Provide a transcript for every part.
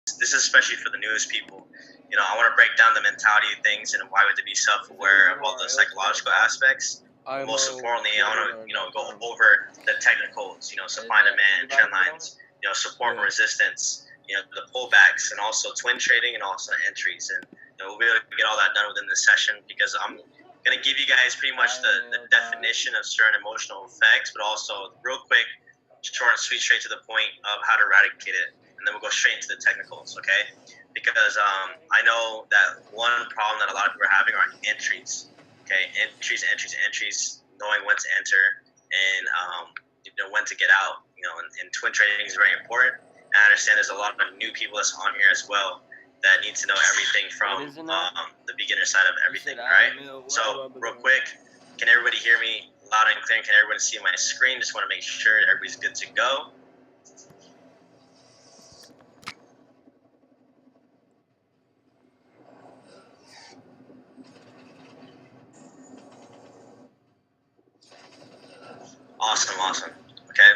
this is especially for the newest people. I want to break down the mentality of things and why we have to be self-aware of all the psychological aspects. Most importantly, I want to go over the technicals. Supply and demand, trend lines. Support and resistance. The pullbacks, and also twin trading, and also entries. And we'll be able to get all that done within this session, because I'm going to give you guys pretty much the definition of certain emotional effects, but also real quick, short and sweet, straight to the point of how to eradicate it. And then we'll go straight into the technicals, okay? Because I know that one problem that a lot of people are having are entries, okay? Entries, knowing when to enter and when to get out. And twin trading is very important. And I understand there's a lot of new people that's on here as well that need to know everything from the beginner side of everything, right? So real quick, can everybody hear me loud and clear? Can everybody see my screen? Just want to make sure everybody's good to go. Awesome. Okay.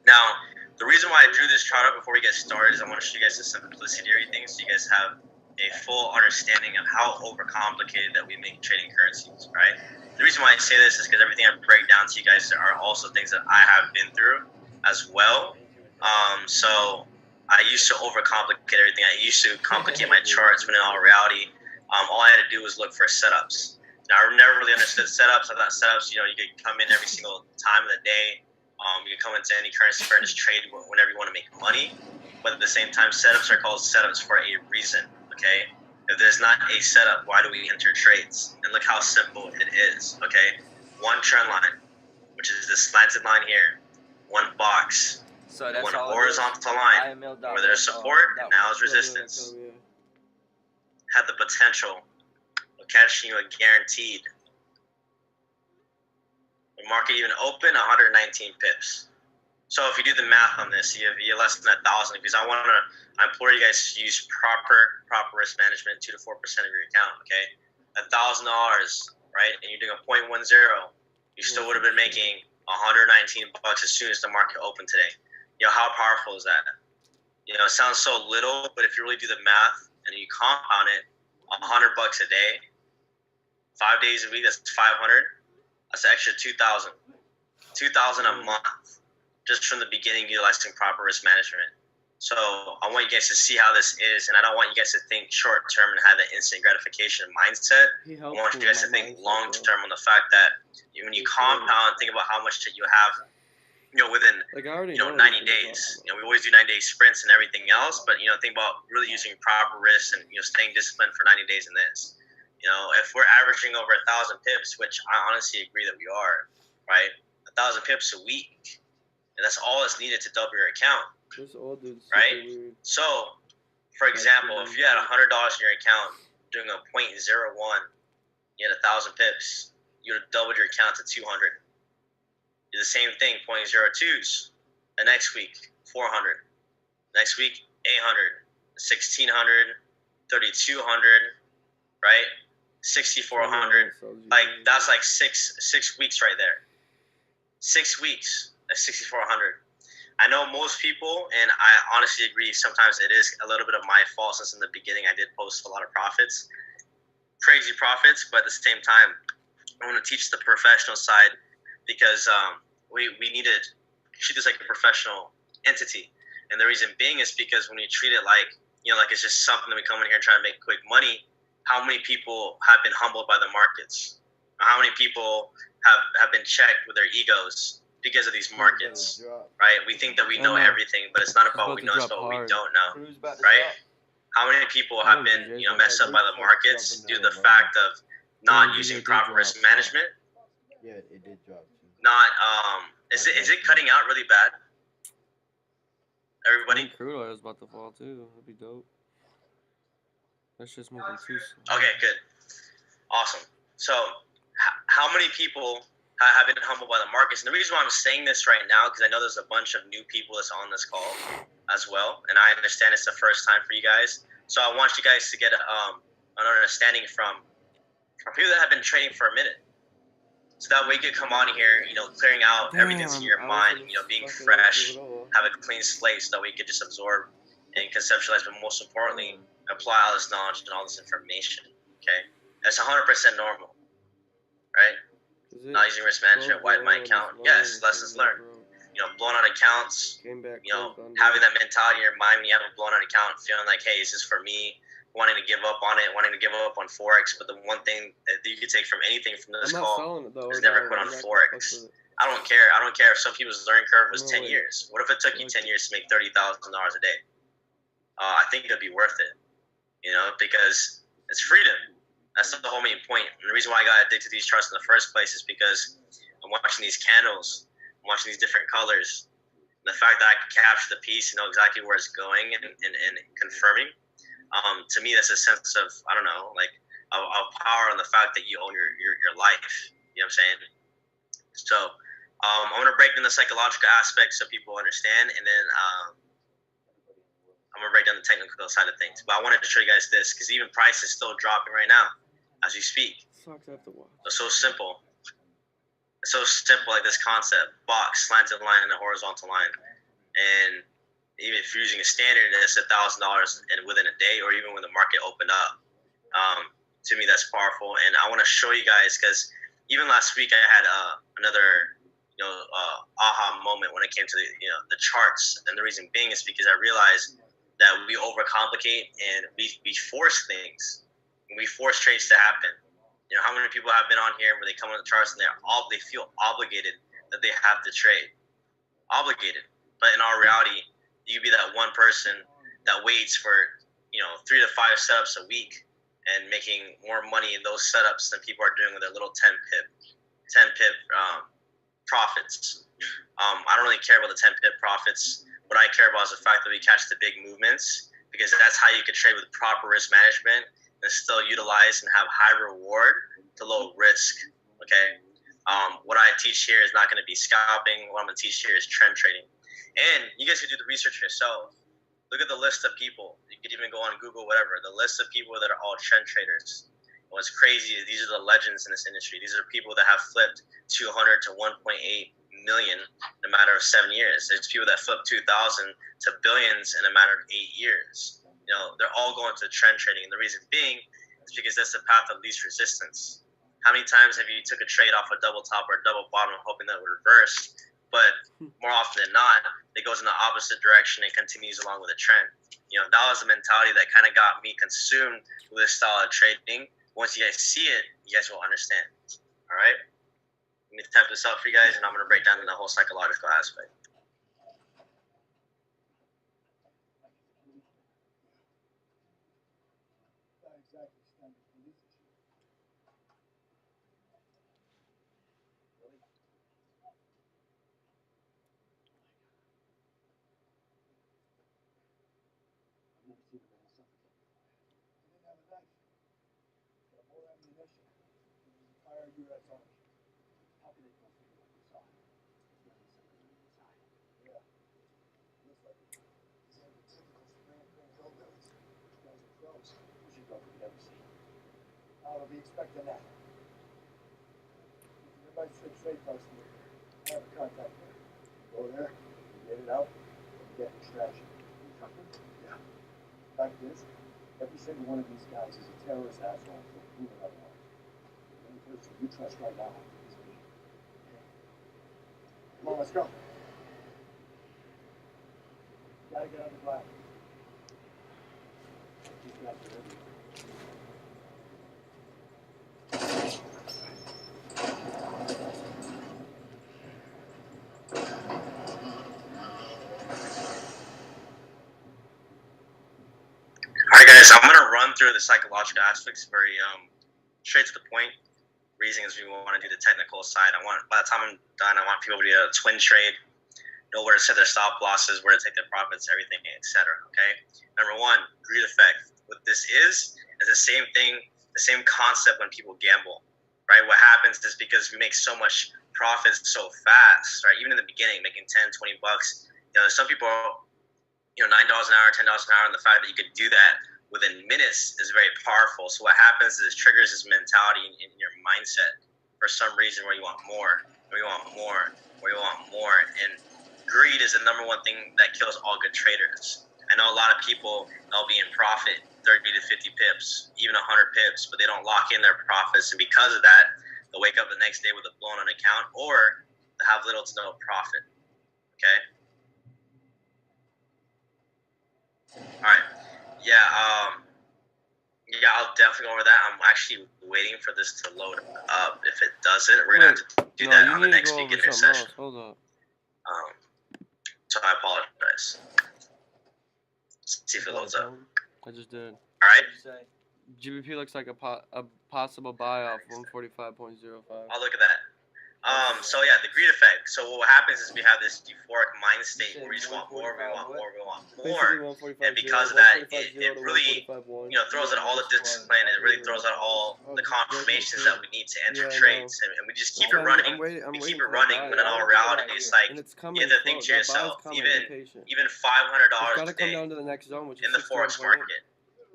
Now, the reason why I drew this chart up before we get started is I want to show you guys the simplicity of everything, so you guys have a full understanding of how overcomplicated that we make trading currencies, right? The reason why I say this is because everything I break down to you guys are also things that I have been through as well. So I used to overcomplicate everything. I used to complicate my charts, when in all reality, all I had to do was look for setups. Now, I never really understood setups. I thought setups, you could come in every single time of the day. You can come into any currency pair and just trade whenever you want to make money. But at the same time, setups are called setups for a reason, okay? If there's not a setup, why do we enter trades? And look how simple it is, okay? One trend line, which is this slanted line here. One box. So that's one horizontal line where there's support and now is resistance. Had the potential of catching you a guaranteed. The market even open 119 pips. So if you do the math on this, you have less than 1,000. Because I implore you guys to use proper risk management, 2 to 4% of your account. Okay, $1,000, right? And you're doing a 0.10. You still would have been making 119 bucks as soon as the market opened today. How powerful is that? It sounds so little, but if you really do the math and you compound it, $100 a day, 5 days a week, that's 500. That's an extra 2,000. 2,000 a month, just from the beginning, utilizing proper risk management. So I want you guys to see how this is, and I don't want you guys to think short term and have that instant gratification mindset. I want you guys to think long term on the fact that when you compound, think about how much that you have, within 90 days. We always do 90-day sprints and everything else, but think about really using proper risk and staying disciplined for 90 days in this. If we're averaging over 1,000 pips, which I honestly agree that we are, right? 1,000 pips a week, and that's all that's needed to double your account, right? So, for example, if you had $100 in your account doing a 0.01, you had 1,000 pips, you would have doubled your account to 200. Do the same thing, 0.02s. The next week, 400. Next week, 800, 1,600, 3,200, right? 6,400. Like, that's like six weeks right there. 6 weeks at 6,400. I know most people, and I honestly agree, sometimes it is a little bit of my fault, since in the beginning I did post a lot of profits, crazy profits, but at the same time, I want to teach the professional side, because we need to treat this like a professional entity. And the reason being is because when you treat it like, like it's just something that we come in here and try to make quick money, how many people have been humbled by the markets? How many people have been checked with their egos because of these markets, right? We think that we know everything, but it's not about what we know, it's about what we don't know, right? How many people have been, messed up by the markets due to the fact of not using proper risk management? Yeah, it did drop too. Not, is it cutting out really bad? Everybody? Crude oil is about to fall too. That'd be dope. That's just moving too slow. Okay, good. Awesome. So, how many people have been humbled by the markets? And the reason why I'm saying this right now, because I know there's a bunch of new people that's on this call as well, and I understand it's the first time for you guys. So I want you guys to get an understanding from people that have been trading for a minute. So that way you can come on here, clearing out everything in your mind, being fresh, have a clean slate, so that we could just absorb, and conceptualize, but most importantly, apply all this knowledge and all this information. Okay, that's 100% normal, right? Not using risk management, widen my account. Yes, lessons learned. Blown out accounts. Having that mentality in your mind when you have a blown out account, feeling like, hey, is this for me? Wanting to give up on it, wanting to give up on Forex. But the one thing that you can take from anything from this call is never quit on Forex. I don't care. I don't care if some people's learning curve was 10 years. What if it took you 10 years to make $30,000 a day? I think it'd be worth it, because it's freedom. That's the whole main point. And the reason why I got addicted to these charts in the first place is because I'm watching these candles, I'm watching these different colors. The fact that I can capture the piece and know exactly where it's going and confirming, to me, that's a sense of, I don't know, like of power on the fact that you own your life. You know what I'm saying? So I'm going to break down the psychological aspects so people understand, and then I'm going to break down the technical side of things. But I wanted to show you guys this, because even price is still dropping right now as we speak. It's so simple. It's so simple, like this concept. Box, slanted line, and a horizontal line. And even if you're using a standard, it's $1,000 within a day, or even when the market opened up. To me, that's powerful. And I want to show you guys, because even last week I had another aha moment when it came to the charts. And the reason being is because I realized that we overcomplicate and we force things. And we force trades to happen. How many people have been on here where they come on the charts and they feel obligated that they have to trade? Obligated. But in our reality, you be that one person that waits for 3 to 5 setups a week and making more money in those setups than people are doing with their little 10 pip profits. I don't really care about the 10 pip profits. What I care about is the fact that we catch the big movements, because that's how you can trade with proper risk management and still utilize and have high reward to low risk. Okay. What I teach here is not going to be scalping. What I'm going to teach here is trend trading. And you guys can do the research yourself. Look at the list of people. You could even go on Google, whatever. The list of people that are all trend traders. And what's crazy is these are the legends in this industry. These are people that have flipped 200 to 1.8 million in a matter of 7 years. There's people that flipped 2,000 to billions in a matter of 8 years. They're all going to trend trading. And the reason being is because that's the path of least resistance. How many times have you took a trade off a double top or a double bottom hoping that it would reverse? But more often than not, it goes in the opposite direction and continues along with a trend. That was the mentality that kind of got me consumed with this style of trading. Once you guys see it, you guys will understand. All right? Let me type this out for you guys, and I'm going to break down the whole psychological aspect. I'll be expecting that. Everybody's straight post me. I have a contact there. Go there, get it out, and get extraction. Yeah. Fact is, every single one of these guys is a terrorist asshole for proving otherwise. The only person you trust right now is me. Come on, let's go. Gotta get on the black. These guys are ready. I'm going to run through the psychological aspects very straight to the point. Reason is we want to do the technical side. By the time I'm done, I want people to be able to twin trade, know where to set their stop losses, where to take their profits, everything, etc. Okay. Number one, greed effect. What this is the same thing, the same concept when people gamble, right? What happens is because we make so much profits so fast, right? Even in the beginning, making 10, 20 bucks. Some people, $9 an hour, $10 an hour, and the fact that you could do that within minutes is very powerful. So what happens is it triggers this mentality in your mindset for some reason where you want more, where you want more, where you want more. And greed is the number one thing that kills all good traders. I know a lot of people, they'll be in profit 30 to 50 pips, even 100 pips, but they don't lock in their profits. And because of that, they'll wake up the next day with a blown on account, or they have little to no profit. Okay? All right. Yeah, I'll definitely go over that. I'm actually waiting for this to load up. If it doesn't, we're going to have to do that on the next beginner session. Hold up. So I apologize. Let's see if it loads up. I just did. All right. GBP looks like a possible buy off 145.05. I'll look at that. So yeah, the greed effect. So what happens is we have this euphoric mind state where we just want more, we want more, we want more. And because of that, it really, throws out all the discipline, and it really throws out all the confirmations that we need to enter trades. And we just keep it running. We keep it running when in all reality, it's like, you have to think to yourself, even $500 today in the Forex market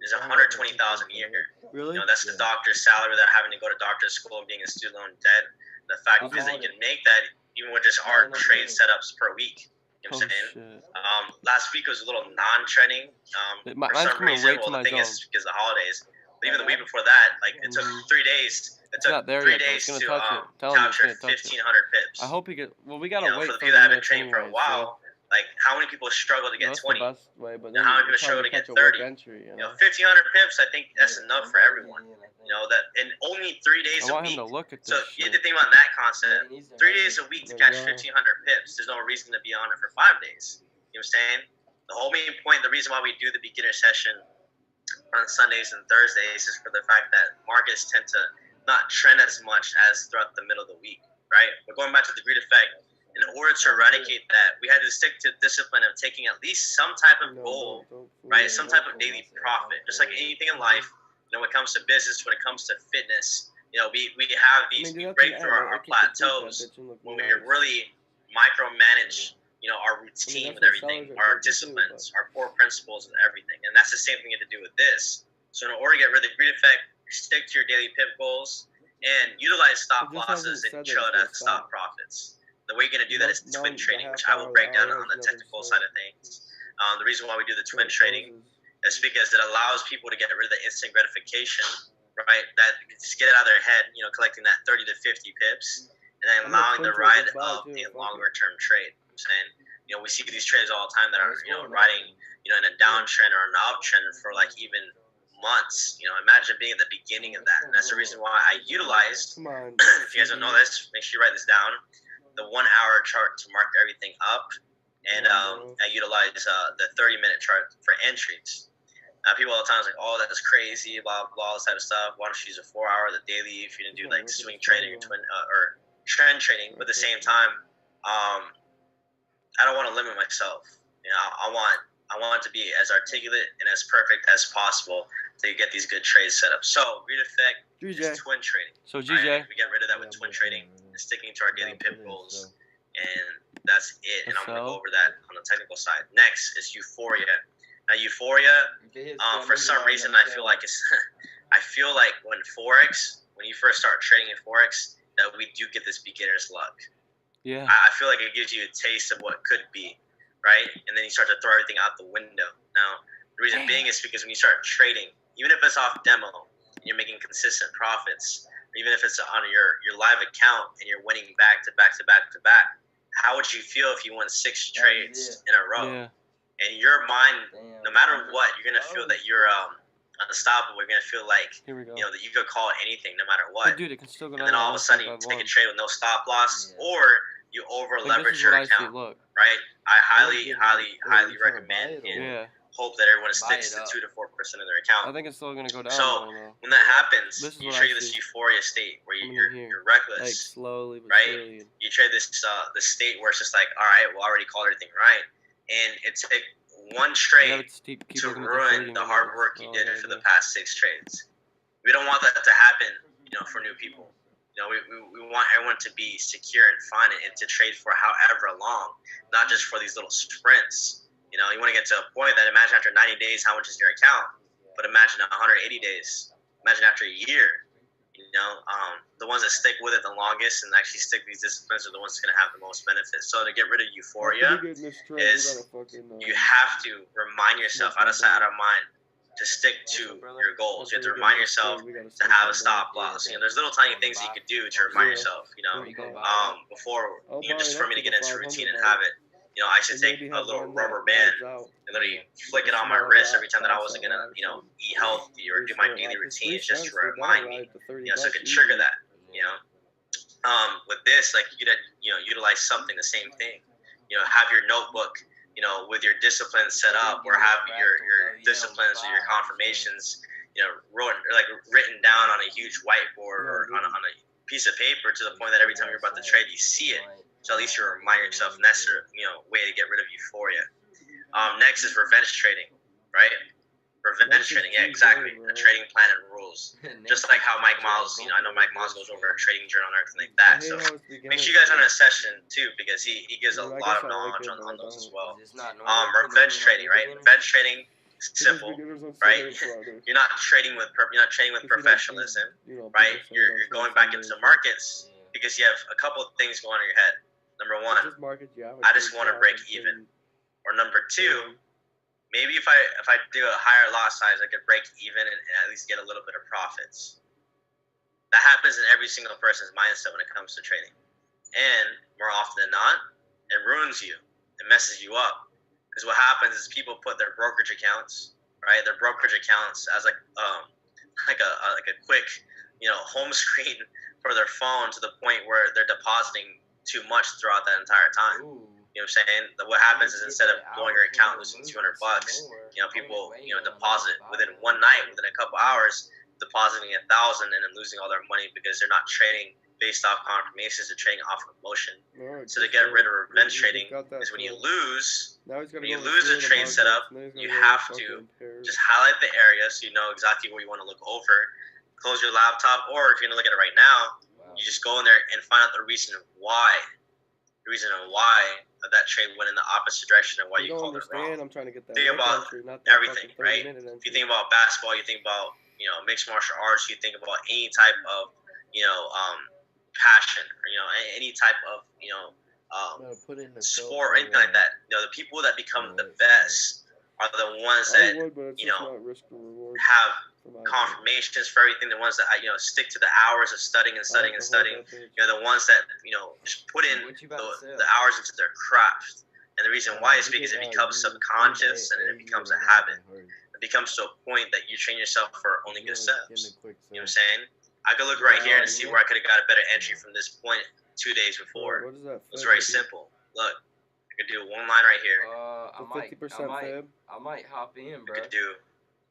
is $120,000 a year. Really? That's the doctor's salary without having to go to doctor's school and being in student loan debt. The fact is that you can make that even with just our trade setups per week. You know what I'm saying? Last week was a little non-trending. For some reason, well, the thing is because of the holidays. But even the week before that, like, it took 3 days. It took 3 days to capture 1,500 pips. I hope he get. Well, we gotta wait for the people that haven't trained for a while. Like, how many people struggle to get 20? That's the best way, but then how many people struggle to get 30? Entry, 1,500 pips, I think that's enough for everyone. That in only 3 days a week. Him to look at this so you have to think about that concept. 3 days a week to catch 1,500 pips. There's no reason to be on it for 5 days. You know what I'm saying? The whole main point, the reason why we do the beginner session on Sundays and Thursdays is for the fact that markets tend to not trend as much as throughout the middle of the week, right? But going back to the greed effect, in order to eradicate that, we had to stick to the discipline of taking at least some type of goal, right? Some type of daily profit. Just like anything in life, when it comes to business, when it comes to fitness, we have these, we break through our plateaus when we really micromanage, our routine with everything, our disciplines, our core principles with everything. And that's the same thing you have to do with this. So in order to get rid of the greed effect, stick to your daily pip goals and utilize stop losses and show that stop profits. The way you're going to do that is twin trading, which I will break down on the technical side of things. The reason why we do the twin trading is because it allows people to get rid of the instant gratification, right? That just get it out of their head, collecting that 30 to 50 pips, and then allowing the ride of a longer term trade. You know what I'm saying? We see these traders all the time that are, riding, in a downtrend or an uptrend for like even months. Imagine being at the beginning of that. And that's the reason why I utilized, if you guys don't know this, make sure you write this down, the 1 hour chart to mark everything up, and I utilize the 30-minute chart for entries. People all the time is like, oh, that's crazy, blah, blah, all this type of stuff. Why don't you use a 4 hour, the daily, if you didn't do like swing trading or or trend trading? But at the same time, I don't want to limit myself. I want it to be as articulate and as perfect as possible to get these good trades set up. So, greed effect is twin trading. So, GJ. Right? We get rid of that with twin trading and sticking to our daily pip goals. And that's it. And I'm going to go over that on the technical side. Next is euphoria. Now, euphoria, for some reason, I feel like when Forex, when you first start trading in Forex, that we do get this beginner's luck. Yeah. I feel like it gives you a taste of what could be, right? And then you start to throw everything out the window. Now, the reason being is because when you start trading, even if it's off demo, and you're making consistent profits, or even if it's on your live account and you're winning back to back to back to back, how would you feel if you won 6 trades in a row? Yeah. And your mind, no matter what, you're going to feel that you're unstoppable. You're going to feel like, that you could call it anything no matter what. But dude, it can still go down. And then all of a sudden you take a trade with no stop loss, or you over leverage your account, right? I highly recommend and hope that everyone sticks to 2 to 4% of their account. I think it's still going to go down. So when that happens, you trade this euphoria state where you're reckless, like slowly, but right? surely. You trade this state where it's just like, all right, well, I already called everything right, and it took one trade to ruin the hard work you did for the past 6 trades. We don't want that to happen, for new people. We want everyone to be secure and fine and to trade for however long, not just for these little sprints. You want to get to a point that imagine after 90 days how much is in your account, but imagine 180 days. Imagine after a year. The ones that stick with it the longest and actually stick to these disciplines are the ones that's gonna have the most benefits. So to get rid of euphoria, you have to remind yourself out of sight, out of mind, to stick to your goals. You have to remind yourself to have a stop loss. There's little tiny things that you could do to remind yourself. Before just for me to get into routine and habit. I should take a little rubber band and literally flick it on my wrist every time that I wasn't gonna, eat healthy or do my daily routines just to remind me, so it could trigger that. With this, like you could, utilize something the same thing. Have your notebook, with your disciplines set up, or have your disciplines or your confirmations, written down on a huge whiteboard or on a piece of paper to the point that every time you're about to trade, you see it. So at least you remind yourself, and that's the way to get rid of euphoria. Next is revenge trading, right? Revenge trading, yeah, exactly. A trading plan and rules. Just like how Mike Miles, I know Mike Miles goes over a trading journal and everything like that. So make sure you guys are in a session too, because he gives a lot of knowledge on those as well. Revenge trading, right? Revenge trading, simple, right? You're not trading with professionalism, right? You're going back into markets because you have a couple of things going on in your head. Number one, I just want to break even. Or number two, maybe if I do a higher lot size, I could break even and at least get a little bit of profits. That happens in every single person's mindset when it comes to trading. And more often than not, it ruins you. It messes you up. Because what happens is people put their brokerage accounts, right? Their brokerage accounts as like a quick, home screen for their phone, to the point where they're depositing too much throughout that entire time. Ooh. You know what I'm saying? What happens is instead of blowing your account losing $200, people deposit within one night, within a couple hours, depositing 1,000 and then losing all their money because they're not trading based off confirmations, they're trading off emotion. So to get rid of revenge trading is when you lose a trade setup, you have to just highlight the area so you know exactly what you want to look over. Close your laptop, or if you're gonna look at it right now, you just go in there and find out the reason why that trade went in the opposite direction and why you called it wrong. I'm trying to get that. Think about everything, right? If you think about basketball, you think about mixed martial arts, you think about any type of passion, or any type of sport or anything like that. The people that become the best are the ones that have confirmations for everything. The ones that stick to the hours of studying. The ones that just put in the hours into their craft. And the reason why is because it becomes subconscious and it becomes a habit. It becomes to a point that you train yourself for only good steps. You know what I'm saying? I could look right here and see where I could have got a better entry from this point 2 days before. It was very simple. Look, I could do one line right here. I might hop in, bro. I could do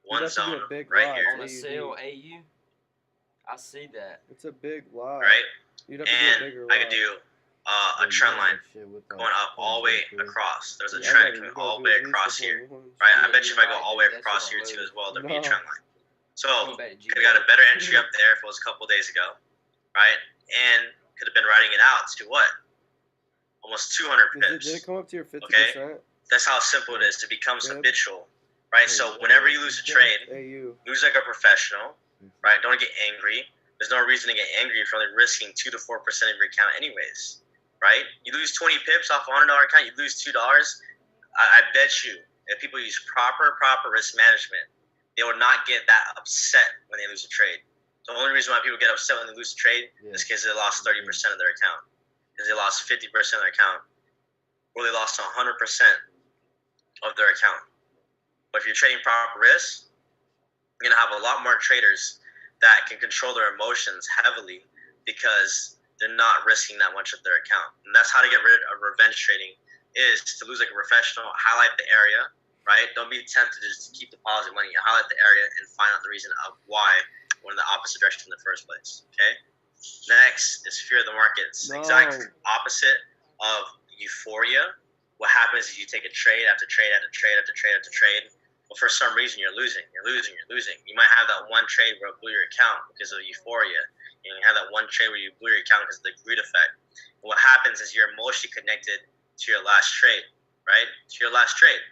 one zone right here. On a sale AU. I see that. It's a big lot. Right? You'd have to do a bigger And I could do a trend line going up all the way across. There's a trend coming all the way across here. Right? I bet you if I go all the way across here too as well, there'll be a trend line. So, could have got a better entry up there if it was a couple days ago. Right? And could have been writing it out to what? Almost 200 pips. Did it come up to your 50%? Okay? That's how simple it is. It becomes habitual. Right? So, whenever you lose a trade, lose like a professional. Right? Don't get angry. There's no reason to get angry if you're only risking 2 to 4% of your account anyways. Right? You lose 20 pips off a $100 account, you lose $2. I bet you, if people use proper risk management, they will not get that upset when they lose a trade. The only reason why people get upset when they lose a trade is because they lost 30% of their account, because they lost 50% of their account, or they lost 100% of their account. But if you're trading proper risk, you're going to have a lot more traders that can control their emotions heavily because they're not risking that much of their account. And that's how to get rid of revenge trading, is to lose like a professional, highlight the area, right? Don't be tempted to just keep depositing money. Highlight the area and find out the reason of why went in the opposite direction in the first place, okay? Next is fear of the markets. The exact opposite of euphoria. What happens is you take a trade after trade after trade after trade after trade. Well, for some reason, you're losing. You might have that one trade where it blew your account because of euphoria. You have that one trade where you blew your account because of the greed effect. And what happens is you're emotionally connected to your last trade, right? To your last trade.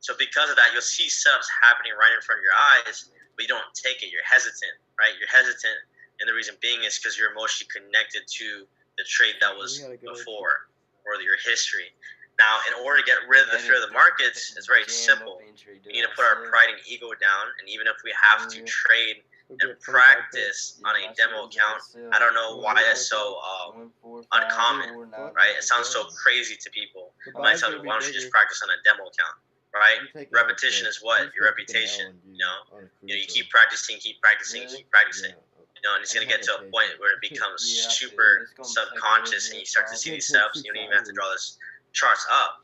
So because of that, you'll see setups happening right in front of your eyes, but you don't take it. You're hesitant, right? You're hesitant And the reason being is because you're emotionally connected to the trade that was before, or your history. Now, in order to get rid of the fear of the markets, it's very simple. We need to put our pride and ego down, and even if we have to trade and practice on a demo account, I don't know why that's so uncommon, right? It sounds so crazy to people. I tell you, why don't you just practice on a demo account, right? Repetition is what? Your reputation, you keep practicing, and keep practicing. And it's going to get to a point where it becomes super subconscious, and you start to see these steps, and you don't even have to draw this charts up.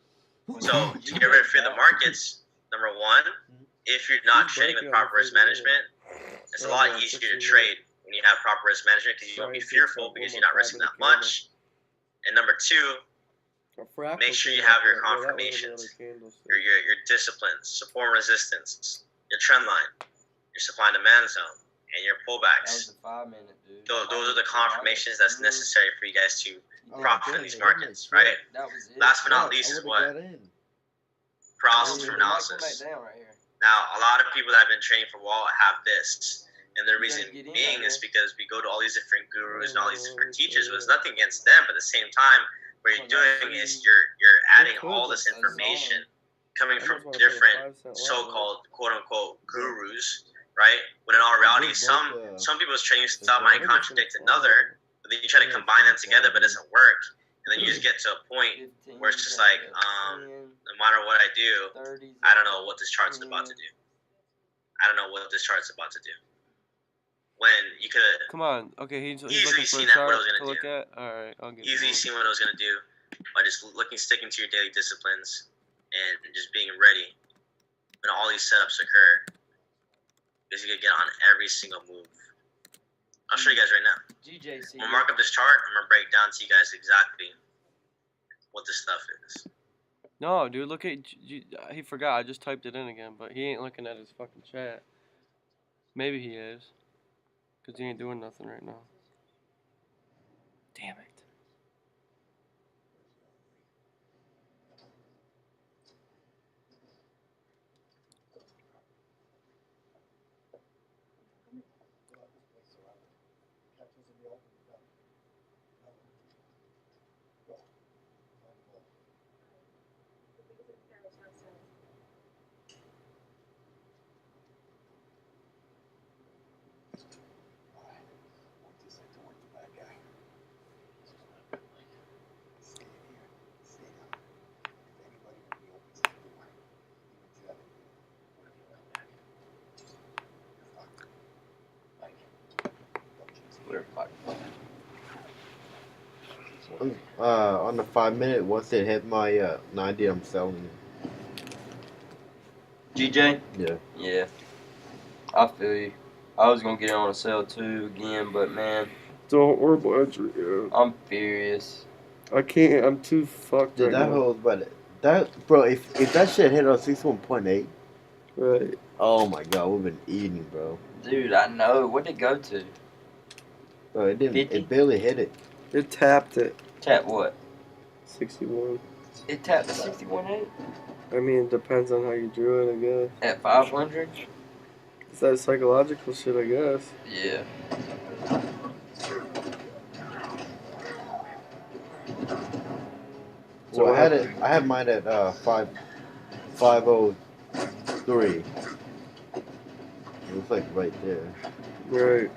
So to get rid of fear of the markets, number one, if you're not trading with proper risk management, it's a lot easier to trade when you have proper risk management because you don't be fearful because you're not risking that much. And number two, make sure you have your confirmations, your disciplines, support and resistance, your trend line, your supply and demand zone, and your pullbacks. Those are the confirmations that's necessary for you guys to profit in these markets, right? Last but not least is what? Paralysis from analysis. Now, a lot of people that have been training for a while have this. And the reason being is because we go to all these different gurus and all these different teachers. But it's nothing against them, but at the same time, what you're doing is you're adding all this information coming from different so-called quote-unquote gurus, right? When in all reality, some people's training style might contradict another, but then you try to combine them together, but it doesn't work. And then you just get to a point where it's just like, no matter what I do, I don't know what this chart's about to do. I don't know what this chart's about to do. When you could have Come on, okay, he's easily looking for seen a chart what I was to gonna look do. at. All right, I'll give Easily you seen what I was gonna do by just sticking to your daily disciplines and just being ready when all these setups occur, because you could get on every single move. I'll show you guys right now. I'm gonna mark up this chart. I'm gonna break down to you guys exactly what this stuff is. No, dude, look at he forgot. I just typed it in again, but he ain't looking at his fucking chat. Maybe he is, cause he ain't doing nothing right now. Damn it. On the 5 minute, once it hit my 90, I'm selling it. GJ? Yeah. Yeah. I feel you. I was gonna get on a sale too again, but man, Don't worry about it. I'm furious. I can't. I'm too fucked Dude, right that now. holds by that, bro. If that shit hit on 61.8, Right. oh my god, we've been eating, bro. Dude, I know. What'd it go to? Bro, it didn't. 50? It barely hit it. It tapped it. Tap what? 61. It tapped the 61.8 I mean, it depends on how you drew it, I guess. at 500. It's that psychological shit, I guess. Yeah. So I had mine at 503. It was like right there. Right.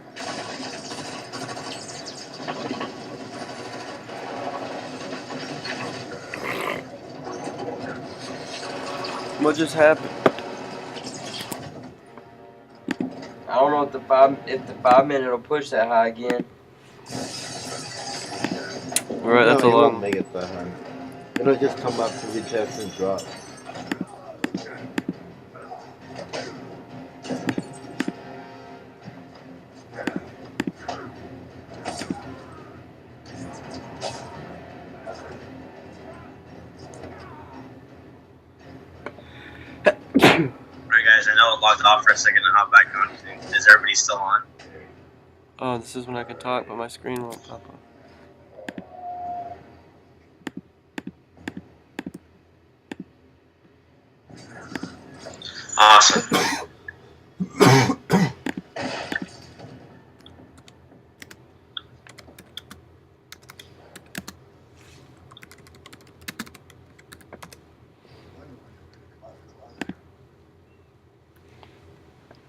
What just happened? I don't know if the 5 minute will push that high again. Right, that's No, a it won't long. make it that high. It'll just come up to retest and drop. Alright guys, I know it logged off for a second and hop back on. Is everybody still on? Oh, this is when I can talk, but my screen won't pop up. Awesome.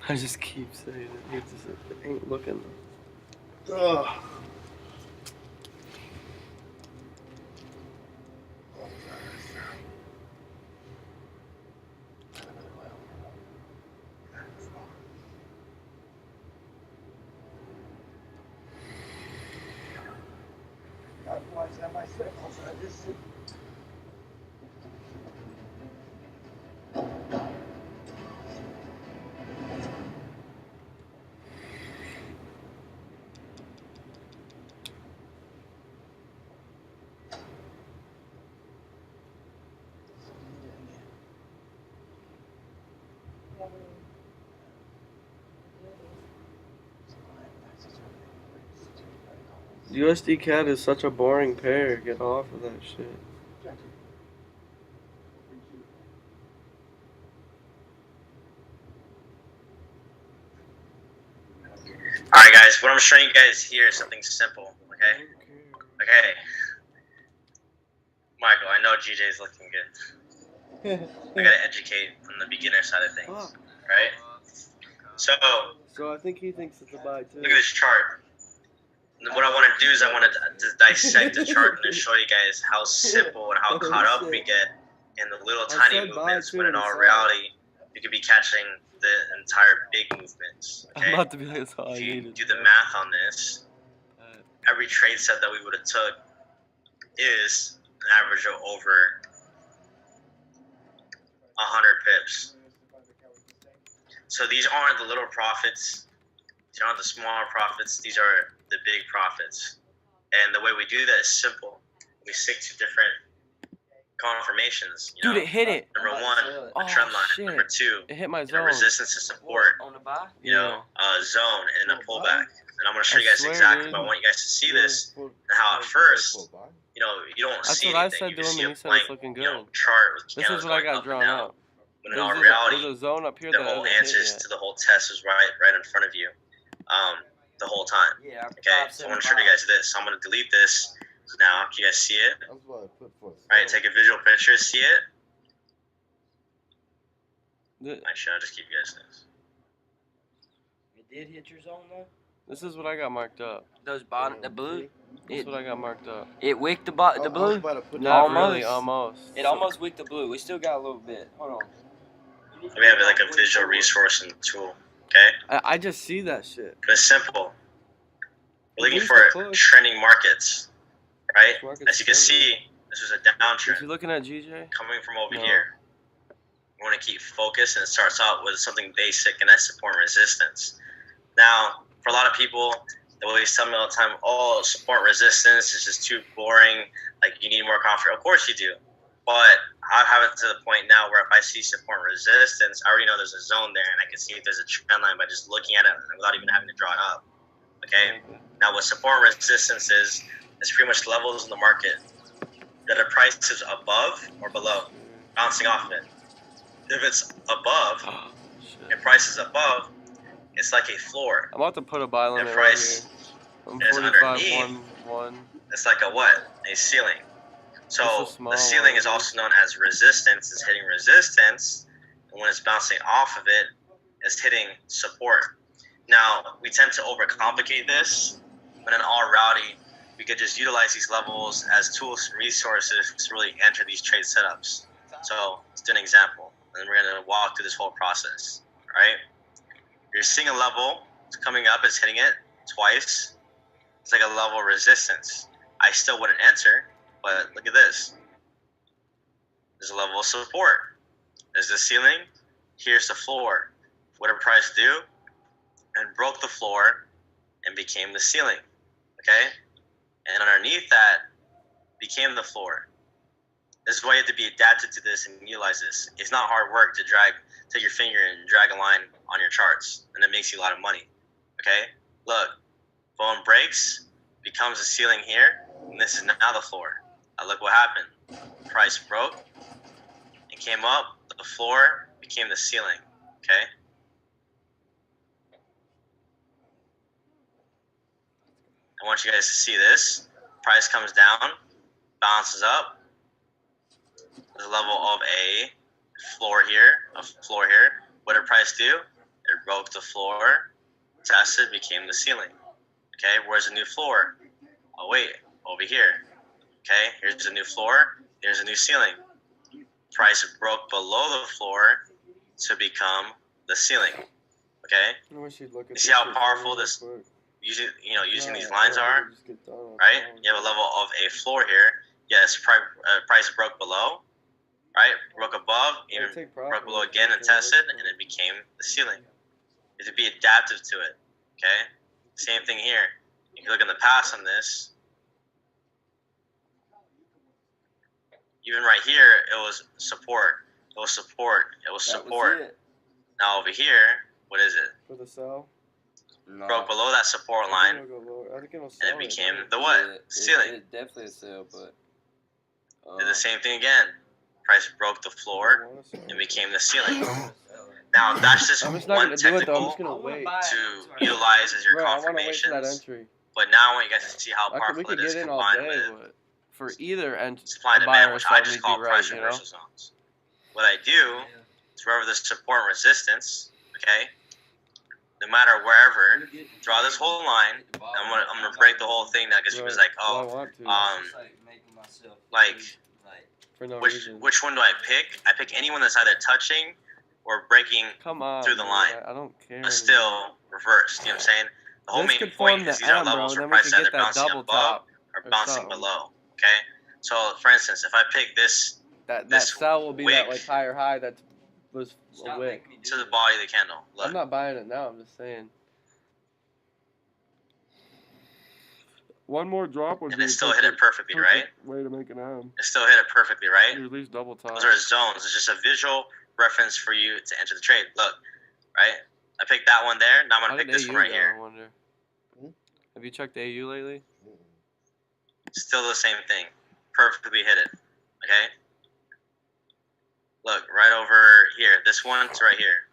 I just keep saying it. He just ain't looking. Ugh. Otherwise, I myself also just sit. USD Cat is such a boring pair. Get off of that shit. Alright guys, what I'm showing you guys here is something simple, okay? Okay. Michael, I know GJ's looking good. I gotta educate from the beginner side of things, right? So, So I think he thinks it's a buy too. look at this chart. What I want to do is I want to dissect the chart and show you guys how simple and how caught up we get in the little tiny said buy movements, too when in in the all side. reality, you could be catching the entire big movements. I'm Okay? about to be like, that's all I If you needed. do the math on this, Uh, every trade set that we would have took is an average of over 100 pips. So these aren't the little profits. These aren't the smaller profits. These are the big profits. And the way we do that is simple. We stick to different confirmations. You Dude, know? it hit it. Number one, Oh, a trend line. shit. Number two, It hit my you know, zone. resistance and support. On the buy? You know, zone and a pullback. And I'm going to show I you guys swear, exactly. dude. But I want you guys to see Yeah, this. full- And how at full- first, full buy. you know, you don't That's see what I anything. said You to just him, see and a he said blank, it's looking you know, good. chart with This candles is what I going got up and drawn down. out. When in There's all a reality, zone up here the that whole hasn't hit answers yet. to the whole test was right in front of you, the whole time. Yeah. Okay, so I want to show you guys this. So I'm going to delete this now. Can you guys see it? That's what I put for. All right, take a visual picture. See it? Actually, I'll just keep you guys this. It did hit your zone though. This is what I got marked up. Those bottom, the blue. This is what I got marked up. It wicked the I was blue. about to put Not Almost. really, almost. It almost wicked the blue. We still got a little bit. Hold on. We have like a visual resource and tool. Okay, I just see that shit. but it's simple. We're looking Use for the push. trending markets, right? This market's As you can trending. see, this was a If you're downtrend looking at GJ, coming from over No. here. We want to keep focused, and it starts out with something basic, and that's support and resistance. Now, for a lot of people, they always tell me all the time, "Oh, support and resistance is just too boring. Like you need more confidence." Of course you do, but I have it to the point now where if I see support and resistance, I already know there's a zone there, and I can see if there's a trend line by just looking at it without even having to draw it up. Okay. Now, what support and resistance is pretty much levels in the market that a price is above or below, bouncing off of it. If it's above, oh, shit. if price is above, it's like a floor. I'm about to put a buy limit If right price here. I'm is 45, underneath, 1. It's like a what? A ceiling. So It's a small the ceiling one. is also known as resistance. It's hitting resistance, and when it's bouncing off of it, it's hitting support. Now, we tend to overcomplicate this, but in all reality, we could just utilize these levels as tools and resources to really enter these trade setups. So let's do an example, and we're going to walk through this whole process. All right? You're seeing a level, it's coming up, it's hitting it twice. It's like a level of resistance. I still wouldn't enter, but look at this. There's a level of support. There's the ceiling. Here's the floor. What did price do? And broke the floor and became the ceiling. Okay? And underneath that became the floor. This is why you have to be adapted to this and utilize this. It's not hard work to take your finger and drag a line on your charts, and it makes you a lot of money. Okay? Look, bone breaks, becomes a ceiling here, and this is now the floor. Now look what happened. Price broke, it came up, the floor became the ceiling. Okay? I want you guys to see this. Price comes down, bounces up. There's a level of a floor here, What did price do? It broke the floor, tested, became the ceiling. Okay, where's the new floor? Oh wait, over here. Okay, here's a new floor, here's a new ceiling. Price broke below the floor to become the ceiling. Okay, I wish you'd look at You see this how shit powerful real this- quick. using these No, lines I are, just get done on right? phone. You have a level of a floor here. Yes, price broke below, right? Broke above, even Take broke profit, below again and okay, tested, that's and it became the ceiling. You have to be adaptive to it. Okay, same thing here. You can look in the past on this. Even right here, it was support. It was support. It was That support. was it. Now over here, what is it? For the sell. Nah. Broke below that support I line, think it'll go lower. I think it'll and sell it became right? the what? Yeah, Ceiling. It's definitely a sell, but. Did the same thing again. Price broke the floor and became the ceiling. Now that's just I'm just not one gonna do it though. I'm technical just gonna wait. to utilize as your Right, I want to wait for that confirmations. entry. But now I want you guys to see how We powerful could it is get in all combined day, with but for either end, supply and a buyer demand, or which I seller just need to call be right, price you know? reversal zones. What I do is wherever there's support and resistance, okay, no matter wherever, draw this whole line. I'm gonna break the whole thing now because you was like, Well, I oh, want to. like For no which reason. one do I pick? I pick anyone that's either touching or breaking, Come on, through the man, line. I don't care. but still reversed. You know what I'm saying? The whole This main could form point the is these are M, bro, levels and where then we prices could either get that bouncing double above top or or bouncing something. below. Okay. So for instance, if I pick this That this sell will be that wick like higher high that was a wick. to the body of the candle, I'm look, not buying it now. I'm just saying. One more drop would and be it still hit it perfectly, right? way to make an M. It still hit it perfectly, right? Or at least double top. Those are zones. It's just a visual reference for you to enter the trade. Look, right? I picked that one there. Now I'm How gonna did pick this AU one right go, here. I wonder. Hmm? Have you checked AU lately? Still the same thing. Perfectly hit it. Okay? Look, right over here. This one's right here.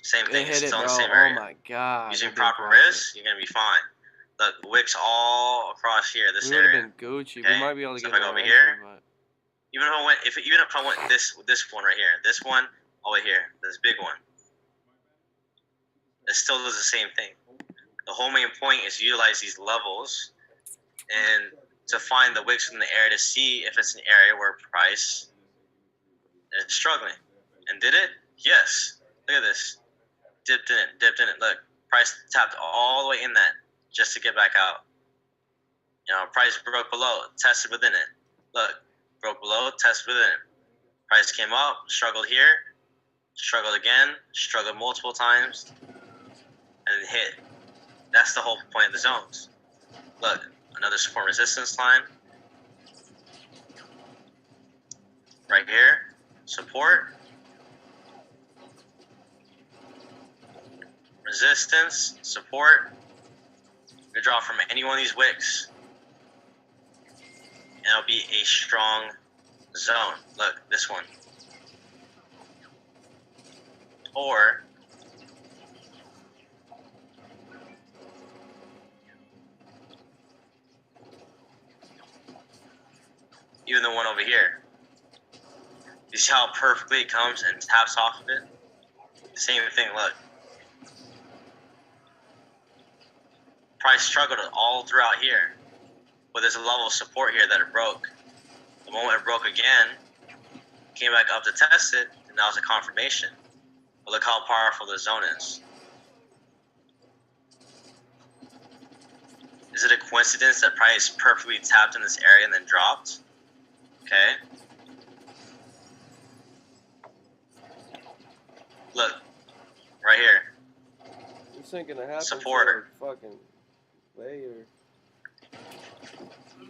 Same It thing. hit It's it, still in bro. the same Oh area. my god. Using we've been proper profit. risk, you're gonna be fine. Look, wicks all across here, this We would have area. been Gucci. Okay, We might be able to so get if I go an over entry, here, but Even if I went this one right here, this one all the way here, this big one, it still does the same thing. The whole main point is to utilize these levels and to find the wicks in the area to see if it's an area where price is struggling. And did it? Yes. Look at this. Dipped in it. Look, price tapped all the way in that just to get back out. You know, price broke below, tested within it. Look, broke below, tested within it. Price came up, struggled here, struggled again, struggled multiple times, and it hit. That's the whole point of the zones. Look, another support resistance line. Right here, support. Resistance, support. You draw from any one of these wicks, and it'll be a strong zone. Look, this one. Or even the one over here. You see how perfectly it comes and taps off of it? Same thing, look. Price struggled all throughout here, but there's a level of support here that it broke. The moment it broke again, came back up to test it, and that was a confirmation. But look how powerful the zone is. Is it a coincidence that price perfectly tapped in this area and then dropped? Okay. Look, right here. this ain't gonna happen. Support. For like fucking later.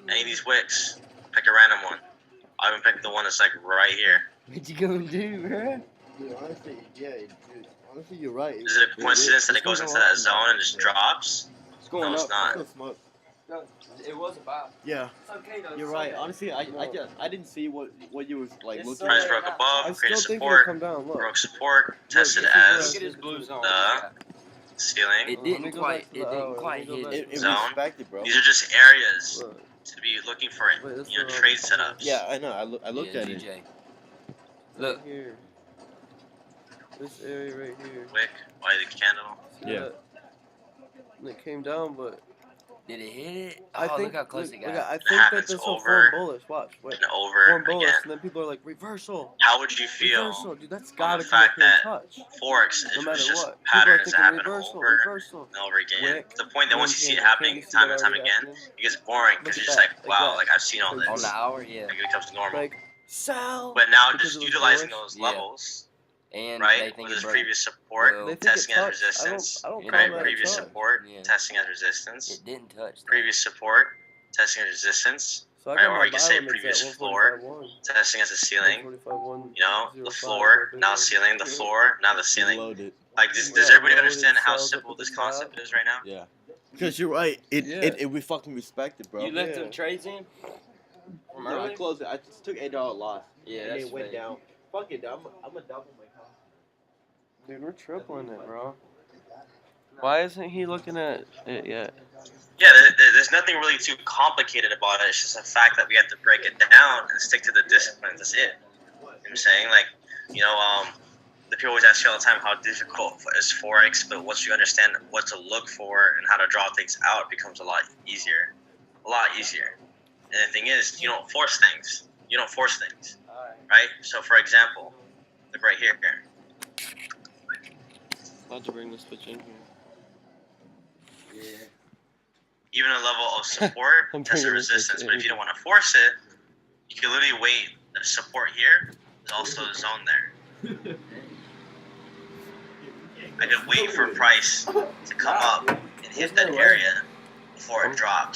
Any of these wicks, pick a random one. I even picked the one that's like right here. What you gonna do, bro? Dude, honestly, yeah, dude, honestly, you're right. Is it a coincidence that it goes into that zone and just Yeah. drops? It's going No, it's up. not. Still smoke. No, it was about. Yeah, It's okay though. you're right. Honestly, I didn't see what you was like It's looking Price at. broke I above, still created think it'll support, come down. Look. broke support, tested this is as Look at his blue zone. the ceiling. It Let me didn't go quite. back to It the- didn't let me quite go hit back it. It Zone. respected, bro. These are just areas Look. to be looking for, Wait, that's you know, what trade I'm- setups. Yeah, I know. I looked Yeah, at it. DJ. Look, Here. This area right here. Wick, why the candle? See Yeah. that? And it came down, but Did it hit it? Oh, I think look how close it got. I think Happens that this will over form bullish. Watch, wait. And over Form bullish, again. and then people are like reversal. How would you feel Reversal, dude. That's on gotta the come up fact here and that touch. Forex No is matter just what. People are patterns that thinking happen reversal, over reversal. and over again? Wick, To the point that once you see it candle. happening Can't you see time that and time already again, happening? it gets boring Look because at you're just that, like, like wow, that. like I've seen all this. On the hour, yeah. Like it becomes normal. Like sell. But now because just it was utilizing bullish. those Yeah. levels, And right, they think with it his broke. previous support, Well, They think testing it as touched. resistance, I don't It call right, that a previous touch. support, Yeah. testing as resistance, It didn't touch. Though. previous support, testing as resistance, So I right, got or my you can buy say limits previous at floor, 145.1. testing as a ceiling, 145.1. you know, 05, the floor, right now there. ceiling, the floor, now the ceiling. Loaded. Like, You does got everybody loaded understand how cells up simple at the this top. concept is right now? Yeah. Because you're right. Yeah. We fucking respect it, bro. You left Yeah. them trades in? From No, I earlier? closed it. I just took $8 loss. Yeah, and that's it went fake. down. Fuck it, I'm a double my cost. Dude, we're tripling it, bro. Why isn't he looking at it yet? Yeah, there's nothing really too complicated about it. It's just a fact that we have to break it down and stick to the disciplines. That's it. You know what I'm saying? Like, you know, the people always ask you all the time how difficult is Forex, but once you understand what to look for and how to draw things out, it becomes a lot easier. A lot easier. And the thing is, you don't force things. You don't force things. Right? So, for example, look right here. About to bring this bitch in here. Yeah. Even a level of support, I'm test the bringing this resistance. But if in. you don't want to force it, you can literally wait. The support here is also the zone there. I could wait for price to come up and hit that area before it drops.